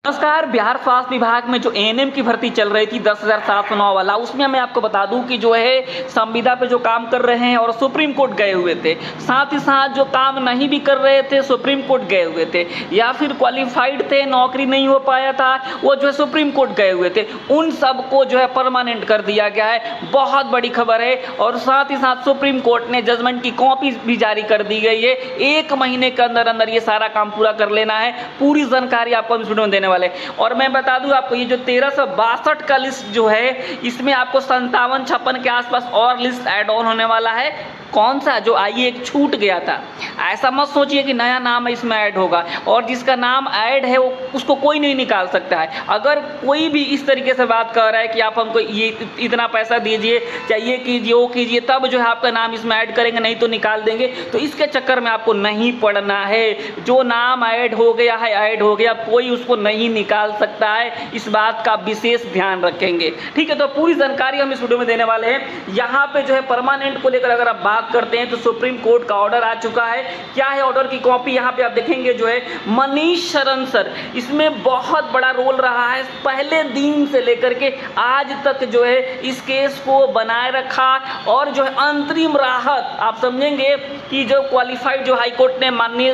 नमस्कार। बिहार स्वास्थ्य विभाग में जो एएनएम की भर्ती चल रही थी 10,709 वाला, उसमें मैं आपको बता दूं कि जो है संविदा पे जो काम कर रहे हैं और सुप्रीम कोर्ट गए हुए थे, साथ ही साथ जो काम नहीं भी कर रहे थे सुप्रीम कोर्ट गए हुए थे, या फिर क्वालिफाइड थे नौकरी नहीं हो पाया था वो जो है सुप्रीम कोर्ट गए हुए थे, उन सबको जो है परमानेंट कर दिया गया है। बहुत बड़ी खबर है। और साथ ही साथ सुप्रीम कोर्ट ने जजमेंट की कॉपी भी जारी कर दी गई है। 1 महीने के अंदर अंदर ये सारा काम पूरा कर लेना है। पूरी जानकारी आपको इस वीडियो में देने वाले। और मैं बता दूं आपको, ये जो 1362 का लिस्ट जो है, इसमें आपको 57-56 के आसपास और लिस्ट ऐड ऑन होने वाला है। कौन सा? जो आइए एक छूट गया था। ऐसा मत सोचिए कि नया नाम इसमें ऐड होगा, और जिसका नाम ऐड है वो उसको कोई नहीं निकाल सकता है। अगर कोई भी इस तरीके से बात कर रहा है कि आप हमको ये इतना पैसा दीजिए, चाहिए कीजिए, वो कीजिए, तब जो है आपका नाम इसमें ऐड करेंगे, नहीं तो निकाल देंगे, तो इसके चक्कर में आपको नहीं पड़ना है। जो नाम ऐड हो गया है ऐड हो गया, कोई उसको नहीं निकाल सकता है। इस बात का विशेष ध्यान रखेंगे, ठीक है। तो पूरी जानकारी हम इस वीडियो में देने वाले हैं। यहाँ पे जो है परमानेंट को लेकर अगर आप बात करते हैं तो सुप्रीम कोर्ट का ऑर्डर आ चुका है। क्या है ऑर्डर की कॉपी? यहाँ पे आप देखेंगे जो है मनीष शरण सर, इसमें बहुत बड़ा रोल रहा है। पहले दिन से लेकर के आज तक जो है इस केस को बनाए रखा, और जो है अंतरिम राहत आप समझेंगे कि जो क्वालिफाइड जो हाईकोर्ट ने, माननीय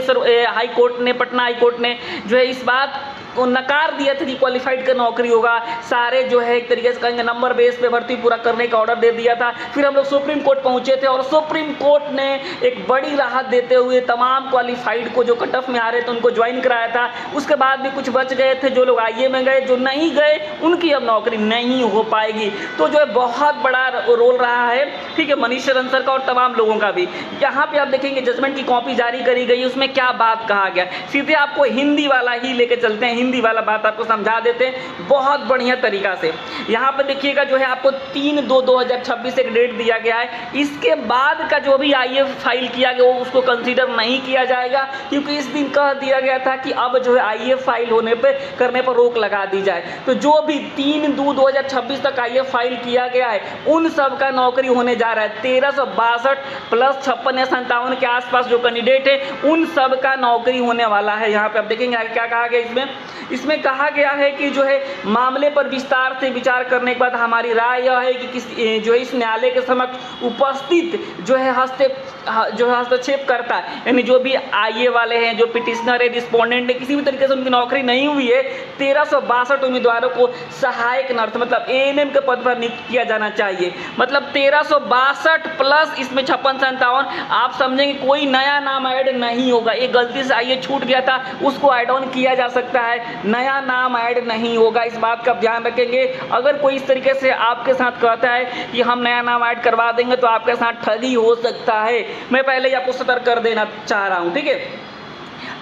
हाईकोर्ट ने, पटना हाईकोर्ट ने जो है इस बात को नकार दिया था कि क्वालिफाइड का नौकरी होगा। सारे जो है एक तरीके से कहेंगे नंबर बेस पे भर्ती पूरा करने का ऑर्डर दे दिया था। फिर हम लोग सुप्रीम कोर्ट पहुंचे थे, और सुप्रीम कोर्ट ने एक बड़ी राहत देते हुए तमाम क्वालिफाइड को जो कट ऑफ में आ रहे थे उनको ज्वाइन कराया था। उसके बाद भी कुछ बच गए थे, जो लोग आईए में गए, जो नहीं गए उनकी अब नौकरी नहीं हो पाएगी। तो जो है बहुत बड़ा रोल रहा है, ठीक है, मनीष शरण सर का और तमाम लोगों का भी। यहाँ पे आप देखेंगे जजमेंट की कॉपी जारी करी गई, उसमें क्या बात कहा गया। सीधे आपको हिंदी वाला ही लेके चलते हैं, हिंदी वाला बात आपको समझा देते हैं बहुत बढ़िया तरीका से। यहाँ पे देखिएगा जो है आपको 3/2/2026 एक डेट दिया गया है। इसके बाद का जो भी आईए फाइल किया गया वो उसको कंसीडर नहीं किया जाएगा, क्योंकि इस दिन कह दिया गया था कि अब जो है आईए फाइल होने पे करने पर रोक लगा दी जाए। तो जो भी 3/2/2026 तक आईए फाइल किया गया है उन सब का नौकरी होने जा रहा है। 1362 प्लस 56 या 57 के आसपास जो कैंडिडेट है उन सब का नौकरी होने वाला है। यहाँ पे आप देखेंगे क्या कहा गया इसमें कहा गया है कि जो है मामले पर विस्तार से विचार करने के बाद हमारी राय यह है कि जो है इस न्यायालय के समक्ष उपस्थित जो है हस्तक्षेप करता है, यानी जो भी आईए वाले हैं, जो पिटिशनर है, रिस्पोंडेंट है, किसी भी तरीके से उनकी नौकरी नहीं हुई है, 1362 उम्मीदवारों को सहायक नर्स मतलब एएनएम के पद पर नियुक्त किया जाना चाहिए। मतलब 1362 प्लस इसमें 56-57 आप समझेंगे कोई नया नाम ऐड नहीं होगा। एक गलती से आईए छूट गया था, उसको ऐड ऑन किया जा सकता है, नया नाम ऐड नहीं होगा। इस बात का ध्यान रखेंगे। अगर कोई इस तरीके से आपके साथ कहता है कि हम नया नाम ऐड करवा देंगे तो आपके साथ ठगी हो सकता है। मैं पहले ही आपको सतर्क कर देना चाह रहा हूं, ठीक है।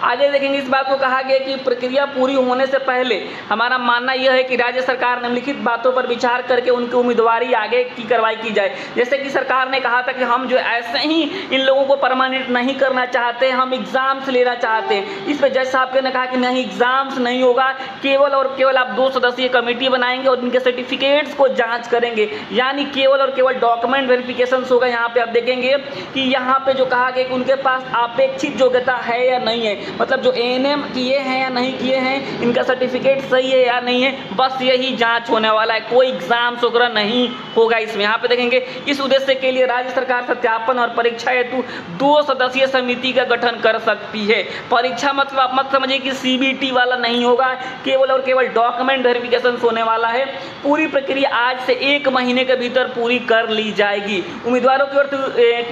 आगे देखेंगे इस बात को कहा गया कि प्रक्रिया पूरी होने से पहले हमारा मानना यह है कि राज्य सरकार निम्नलिखित बातों पर विचार करके उनकी उम्मीदवारी आगे की कार्रवाई की जाए। जैसे कि सरकार ने कहा था कि हम जो ऐसे ही इन लोगों को परमानेंट नहीं करना चाहते, हम एग्जाम्स लेना चाहते हैं। इस पर जज साहब ने कहा कि नहीं, एग्जाम्स नहीं होगा, केवल और केवल आप 2 सदस्यीय कमेटी बनाएंगे और उनके सर्टिफिकेट्स को जाँच करेंगे, यानी केवल और केवल डॉक्यूमेंट वेरिफिकेशन होगा। यहाँ पे आप देखेंगे कि यहाँ पे जो कहा गया कि उनके पास अपेक्षित योग्यता है या नहीं है, मतलब जो एएनएम किए हैं या नहीं किए हैं, इनका सर्टिफिकेट सही है या नहीं है, बस यही जांच होने वाला है। कोई एग्जाम्स वगैरह नहीं होगा इसमें। यहाँ पे देखेंगे इस उद्देश्य के लिए राज्य सरकार सत्यापन और परीक्षा हेतु 2 सदस्यीय समिति का गठन कर सकती है। परीक्षा मतलब आप मत समझिए कि सीबीटी वाला नहीं होगा, केवल और केवल डॉक्यूमेंट वेरिफिकेशन होने वाला है। पूरी प्रक्रिया आज से 1 महीने के भीतर पूरी कर ली जाएगी। उम्मीदवारों की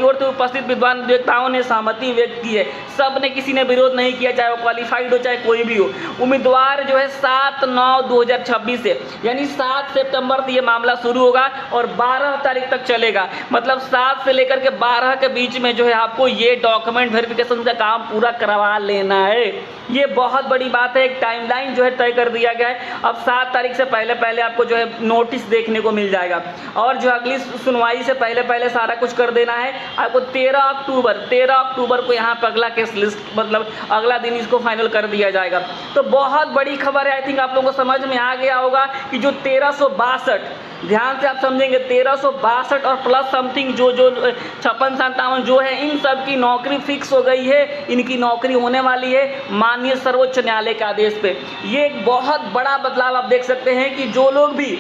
ओर से उपस्थित विद्वान व्यक्ताओं ने सहमति व्यक्त की है। सब ने, किसी ने विरोध नहीं किया, चाहे वो क्वालिफाइड हो चाहे कोई भी हो। उम्मीदवार जो है 7/9/2026 से, यानी 7 सितंबर से ये मामला शुरू होगा और 12 तारीख तक चलेगा। मतलब 7 से लेकर के 12 के बीच में जो है आपको ये डॉक्यूमेंट वेरिफिकेशन का काम पूरा करवा लेना है। ये बहुत बड़ी बात है। एक टाइमलाइन जो है तय कर दिया गया है। अब 7 तारीख से पहले आपको जो है नोटिस देखने को मिल जाएगा, और जो अगली सुनवाई से पहले सारा कुछ कर देना है आपको। 13 अक्टूबर को यहाँ पर अगला केस लिस्ट मतलब अगला दिन इसको फाइनल कर दिया जाएगा। तो बहुत बड़ी खबर है। आई थिंक आप लोगों को समझ में आ गया होगा कि जो 1362 ध्यान से आप समझेंगे 1362 और प्लस समथिंग जो 56-57 जो है, इन सब की नौकरी फिक्स हो गई है, इनकी नौकरी होने वाली है माननीय सर्वोच्च न्यायालय के आदेश पे। ये एक बहुत बड़ा बदलाव आप देख सकते हैं कि जो लोग भी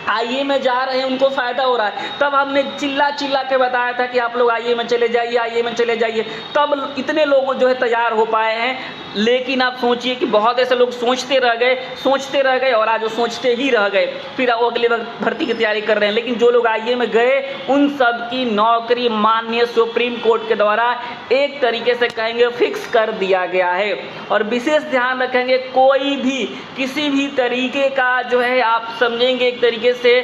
आईए में जा रहे हैं उनको फ़ायदा हो रहा है। तब हमने चिल्ला चिल्ला के बताया था कि आप लोग आईए में चले जाइए, आईए में चले जाइए, तब इतने लोग जो है तैयार हो पाए हैं। लेकिन आप सोचिए कि बहुत ऐसे लोग सोचते रह गए और आज वो सोचते ही रह गए, फिर वो अगली भर्ती की तैयारी कर रहे हैं। लेकिन जो लोग आईए में गए उन सब की नौकरी माननीय सुप्रीम कोर्ट के द्वारा एक तरीके से कहेंगे फिक्स कर दिया गया है। और विशेष ध्यान रखेंगे कोई भी किसी भी तरीके का जो है आप समझेंगे एक तरीके से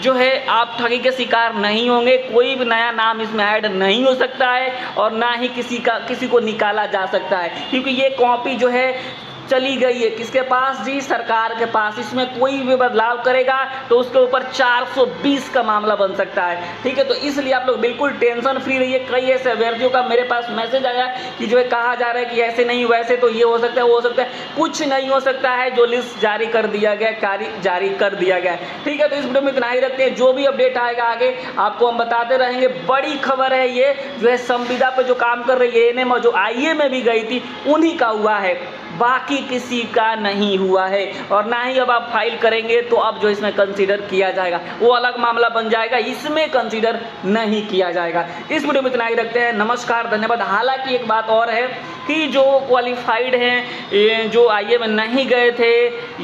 जो है आप ठगी के शिकार नहीं होंगे। कोई भी नया नाम इसमें ऐड नहीं हो सकता है और ना ही किसी को निकाला जा सकता है, क्योंकि ये कॉपी जो है चली गई है किसके पास जी, सरकार के पास। इसमें कोई भी बदलाव करेगा तो उसके ऊपर 420 का मामला बन सकता है, ठीक है। तो इसलिए आप लोग बिल्कुल टेंशन फ्री रहिए। कई ऐसे अभ्यर्थियों का मेरे पास मैसेज आया कि जो है कहा जा रहा है कि ऐसे नहीं वैसे तो ये हो सकता है वो हो सकता है, कुछ नहीं हो सकता है। जो लिस्ट जारी कर दिया गया जारी कर दिया गया है, ठीक है। तो इस वीडियो में इतना ही रखते हैं, जो भी अपडेट आएगा आगे आपको हम बताते रहेंगे। बड़ी खबर है ये जो है संविदा पे जो काम कर रही है एएनएम और जो आईए में भी गई थी उन्हीं का हुआ है, बाकी किसी का नहीं हुआ है। और ना ही अब आप फाइल करेंगे तो अब जो इसमें कंसीडर किया जाएगा वो अलग मामला बन जाएगा, इसमें कंसीडर नहीं किया जाएगा। इस वीडियो में इतना ही रखते हैं, नमस्कार, धन्यवाद। हालांकि एक बात और है कि जो क्वालिफाइड हैं, जो आईए में नहीं गए थे,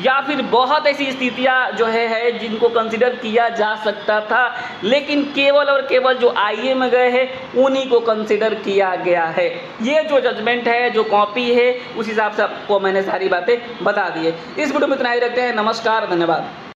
या फिर बहुत ऐसी स्थितियां जो है जिनको कंसीडर किया जा सकता था, लेकिन केवल और केवल जो आईए में गए हैं उन्हीं को कंसीडर किया गया है। ये जो जजमेंट है, जो कॉपी है, उस हिसाब से आपको मैंने सारी बातें बता दी है। इस वीडियो में इतना ही रखते हैं, नमस्कार, धन्यवाद।